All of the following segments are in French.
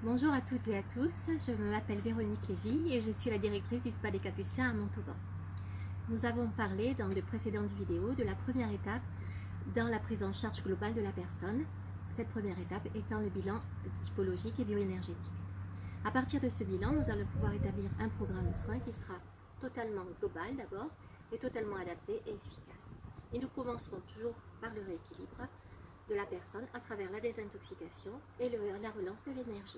Bonjour à toutes et à tous, je m'appelle Véronique Lévy et je suis la directrice du Spa des Capucins à Montauban. Nous avons parlé dans de précédentes vidéos de la première étape dans la prise en charge globale de la personne, cette première étape étant le bilan typologique et bioénergétique. À partir de ce bilan, nous allons pouvoir établir un programme de soins qui sera totalement global d'abord et totalement adapté et efficace. Et nous commencerons toujours par le rééquilibre de la personne à travers la désintoxication et la relance de l'énergie.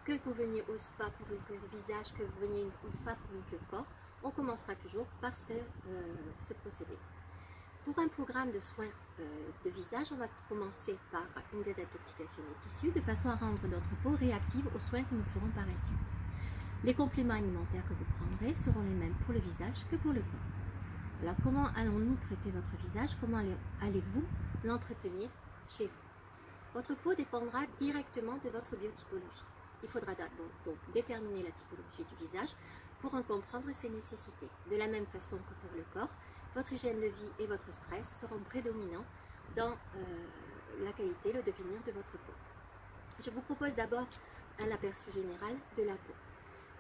Que vous veniez au spa pour une cure visage, que vous veniez au spa pour une cure corps, on commencera toujours par ce procédé. Pour un programme de soins de visage, on va commencer par une désintoxication des tissus de façon à rendre notre peau réactive aux soins que nous ferons par la suite. Les compléments alimentaires que vous prendrez seront les mêmes pour le visage que pour le corps. Alors comment allons-nous traiter votre visage? Comment allez-vous l'entretenir chez vous? Votre peau dépendra directement de votre biotypologie. Il faudra d'abord donc déterminer la typologie du visage pour en comprendre ses nécessités. De la même façon que pour le corps, votre hygiène de vie et votre stress seront prédominants dans la qualité, le devenir de votre peau. Je vous propose d'abord un aperçu général de la peau.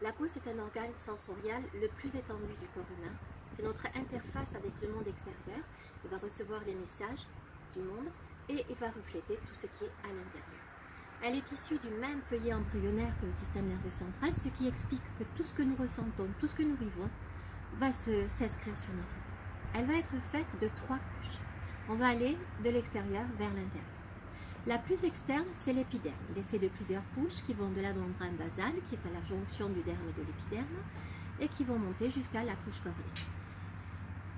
La peau, c'est un organe sensoriel le plus étendu du corps humain. C'est notre interface avec le monde extérieur. Il va recevoir les messages du monde et il va refléter tout ce qui est à l'intérieur. Elle est issue du même feuillet embryonnaire que le système nerveux central, ce qui explique que tout ce que nous ressentons, tout ce que nous vivons, va s'inscrire sur notre peau. Elle va être faite de 3 couches. On va aller de l'extérieur vers l'intérieur. La plus externe, c'est l'épiderme. Il est fait de plusieurs couches qui vont de la membrane basale, qui est à la jonction du derme et de l'épiderme, et qui vont monter jusqu'à la couche cornéenne.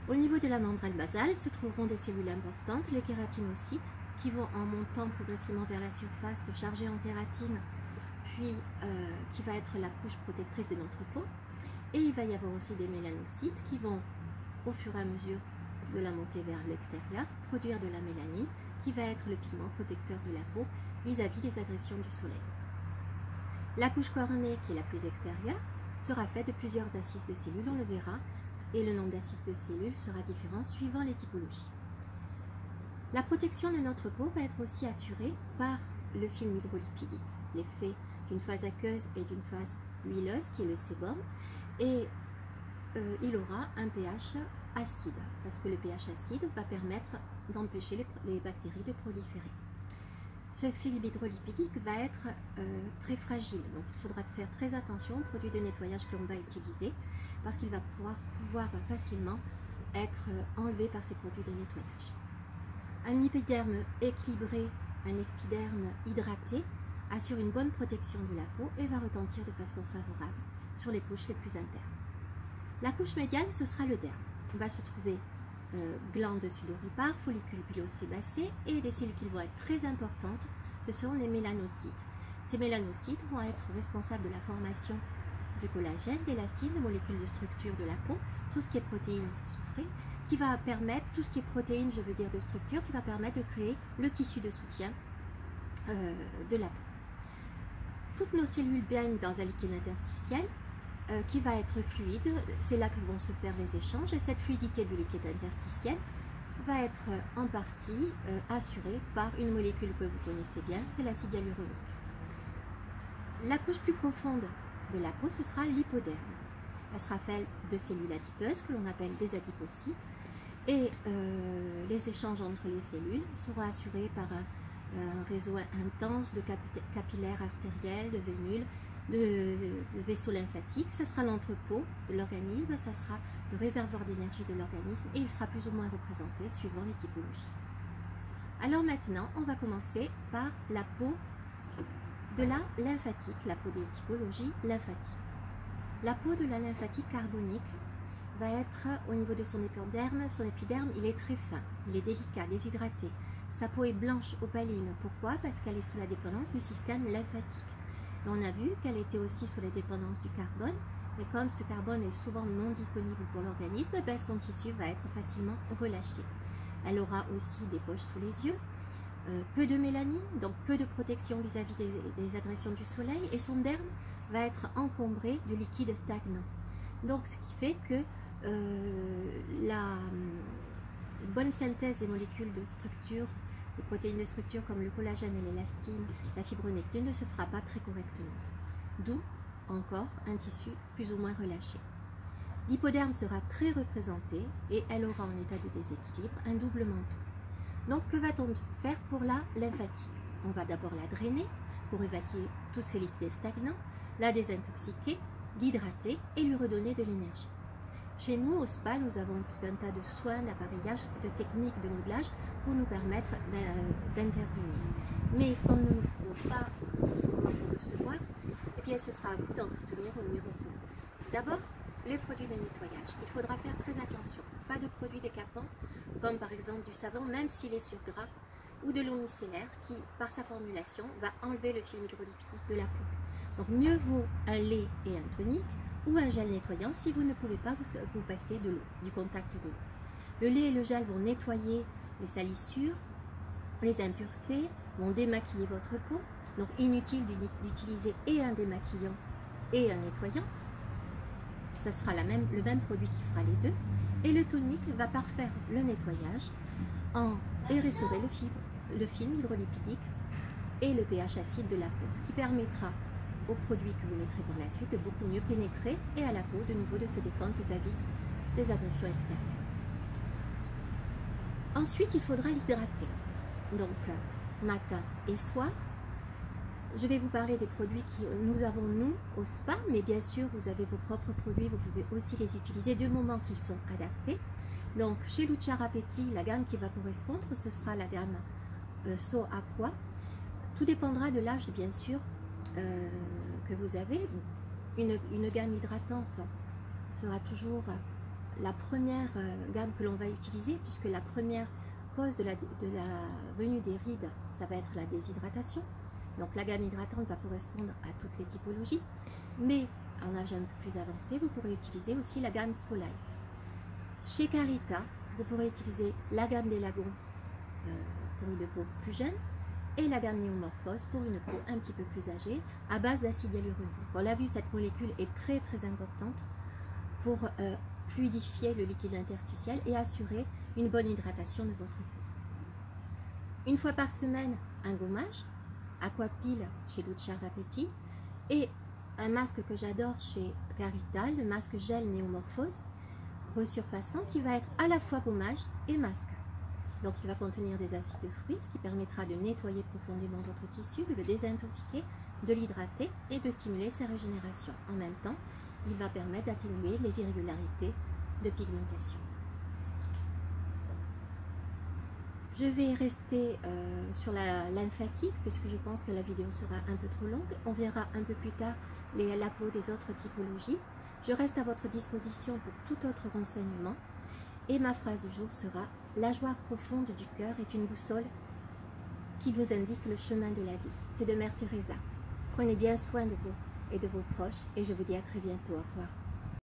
Au niveau de la membrane basale se trouveront des cellules importantes, les kératinocytes, qui vont en montant progressivement vers la surface se charger en kératine, puis qui va être la couche protectrice de notre peau. Et il va y avoir aussi des mélanocytes qui vont, au fur et à mesure de la montée vers l'extérieur, produire de la mélanine, qui va être le pigment protecteur de la peau vis-à-vis des agressions du soleil. La couche cornée, qui est la plus extérieure, sera faite de plusieurs assises de cellules, on le verra, et le nombre d'assises de cellules sera différent suivant les typologies. La protection de notre peau va être aussi assurée par le film hydrolipidique, l'effet d'une phase aqueuse et d'une phase huileuse qui est le sébum, et il aura un pH acide, parce que le pH acide va permettre d'empêcher les bactéries de proliférer. Ce film hydrolipidique va être très fragile, donc il faudra faire très attention aux produits de nettoyage que l'on va utiliser, parce qu'il va pouvoir facilement être enlevé par ces produits de nettoyage. Un épiderme équilibré, un épiderme hydraté assure une bonne protection de la peau et va retentir de façon favorable sur les couches les plus internes. La couche médiane, ce sera le derme. On va se trouver glandes sudoripares, follicules pilosébacés et des cellules qui vont être très importantes, ce sont les mélanocytes. Ces mélanocytes vont être responsables de la formation du collagène, d'élastine, de molécules de structure de la peau, tout ce qui est protéines soufrées, qui va permettre, tout ce qui est protéines, je veux dire de structure, qui va permettre de créer le tissu de soutien de la peau. Toutes nos cellules baignent dans un liquide interstitiel qui va être fluide, c'est là que vont se faire les échanges, et cette fluidité du liquide interstitiel va être en partie assurée par une molécule que vous connaissez bien, c'est l'acide hyaluronique. La couche plus profonde de la peau, ce sera l'hypoderme. Elle sera faite de cellules adipeuses que l'on appelle des adipocytes, et les échanges entre les cellules seront assurés par un réseau intense de capillaires artériels, de vénules, de vaisseaux lymphatiques. Ça sera l'entrepôt de l'organisme, ça sera le réservoir d'énergie de l'organisme, et il sera plus ou moins représenté suivant les typologies. Alors maintenant, on va commencer par la peau de la lymphatique, la peau des typologies lymphatiques. La peau de la lymphatique carbonique va être au niveau de son épiderme, il est très fin, il est délicat, déshydraté. Sa peau est blanche opaline. Pourquoi? Parce qu'elle est sous la dépendance du système lymphatique. Et on a vu qu'elle était aussi sous la dépendance du carbone, mais comme ce carbone est souvent non disponible pour l'organisme, son tissu va être facilement relâché. Elle aura aussi des poches sous les yeux, peu de mélanine, donc peu de protection vis-à-vis des agressions du soleil, et son derme va être encombré de liquide stagnant. Donc ce qui fait que la bonne synthèse des molécules de structure Les protéines de structure comme le collagène et l'élastine, la fibronectine ne se fera pas très correctement. D'où encore un tissu plus ou moins relâché. L'hypoderme sera très représenté et elle aura en état de déséquilibre un double manteau. Donc que va-t-on faire pour la lymphatique? On va d'abord la drainer pour évacuer tous ces liquides stagnants, la désintoxiquer, l'hydrater et lui redonner de l'énergie. Chez nous, au spa, nous avons tout un tas de soins, d'appareillage, de techniques de modelage pour nous permettre d'intervenir. Mais comme nous ne pouvons pas en ce moment vous recevoir, eh bien, ce sera à vous d'entretenir au mieux votre peau. D'abord, les produits de nettoyage. Il faudra faire très attention. Pas de produits décapants, comme par exemple du savon, même s'il est sur gras, ou de l'eau micellaire qui, par sa formulation, va enlever le film hydrolipidique de la peau. Donc, mieux vaut un lait et un tonique ou un gel nettoyant si vous ne pouvez pas vous passer de l'eau, du contact de l'eau. Le lait et le gel vont nettoyer les salissures, les impuretés, vont démaquiller votre peau. Donc inutile d'utiliser et un démaquillant et un nettoyant. Ce sera le même produit qui fera les deux. Et le tonique va parfaire le nettoyage et restaurer le film hydrolipidique et le pH acide de la peau, ce qui permettra au produit que vous mettrez par la suite de beaucoup mieux pénétrer et à la peau de nouveau de se défendre vis-à-vis des agressions extérieures. Ensuite, il faudra l'hydrater. Donc, matin et soir. Je vais vous parler des produits que nous avons nous au spa, mais bien sûr, vous avez vos propres produits, vous pouvez aussi les utiliser du moment qu'ils sont adaptés. Donc, chez Lucia Rapetti, la gamme qui va correspondre, ce sera la gamme So Aqua. Tout dépendra de l'âge, bien sûr, que vous avez. Une gamme hydratante sera toujours la première gamme que l'on va utiliser, puisque la première cause de la venue des rides, ça va être la déshydratation. Donc la gamme hydratante va correspondre à toutes les typologies, mais en âge un peu plus avancé, vous pourrez utiliser aussi la gamme So Life. Chez Carita, vous pourrez utiliser la gamme des lagons pour une peau plus jeune, et la gamme Néomorphose pour une peau un petit peu plus âgée, à base d'acide hyaluronique. On l'a vu, cette molécule est très très importante pour fluidifier le liquide interstitiel et assurer une bonne hydratation de votre peau. Une fois par semaine, un gommage, Aquapil chez Lucia Rapetti, et un masque que j'adore chez Carita, le masque gel Néomorphose, resurfaçant, qui va être à la fois gommage et masque. Donc il va contenir des acides de fruits, ce qui permettra de nettoyer profondément votre tissu, de le désintoxiquer, de l'hydrater et de stimuler sa régénération. En même temps, il va permettre d'atténuer les irrégularités de pigmentation. Je vais rester sur la lymphatique, puisque je pense que la vidéo sera un peu trop longue. On verra un peu plus tard la peau des autres typologies. Je reste à votre disposition pour tout autre renseignement. Et ma phrase du jour sera: la joie profonde du cœur est une boussole qui nous indique le chemin de la vie. C'est de Mère Teresa. Prenez bien soin de vous et de vos proches, et je vous dis à très bientôt. Au revoir.